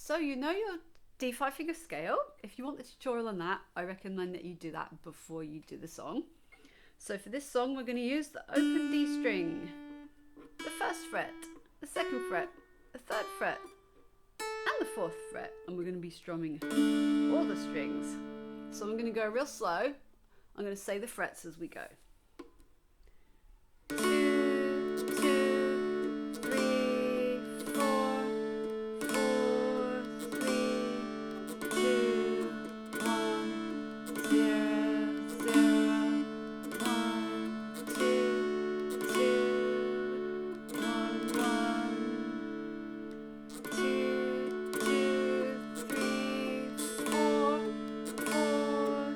So you know your D5 finger scale. If you want the tutorial on that, I recommend that you do that before you do the song. So for this song, we're going to use the open D string, the first fret, the second fret, the third fret, and the fourth fret. And we're going to be strumming all the strings. So I'm going to go real slow. I'm going to say the frets as we go. 2, 2, 3, 4, 4, 3, 2, 1, 0, 0, 1, 2, 2, 1, 1, 2, 2, 3, 4, 4,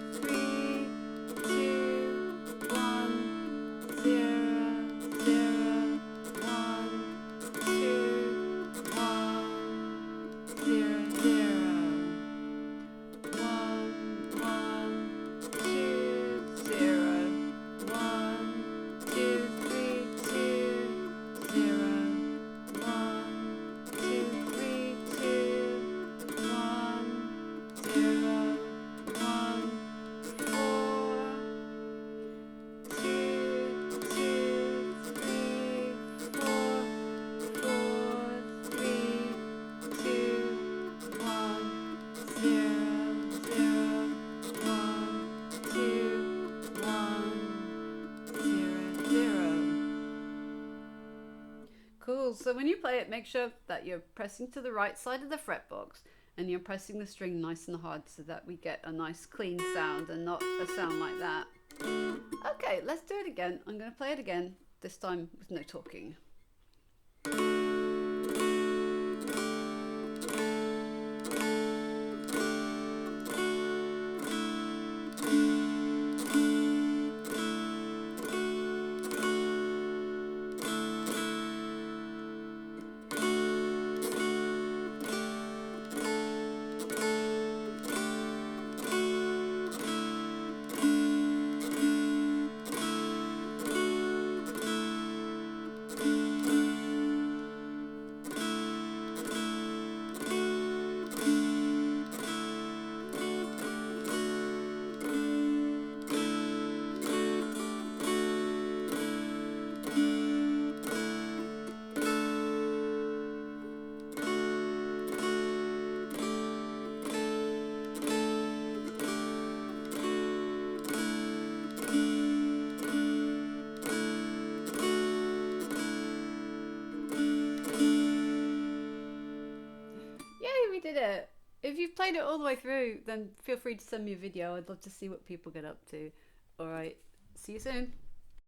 3, 2, 1, 0. Cool, so when you play it, make sure that you're pressing to the right side of the fret box and you're pressing the string nice and hard so that we get a nice clean sound and not a sound like that. Okay, let's do it again. I'm going to play it again, this time with no talking. We did it. If you've played it all the way through, then feel free to send me a video. I'd love to see what people get up to. Alright, see you soon.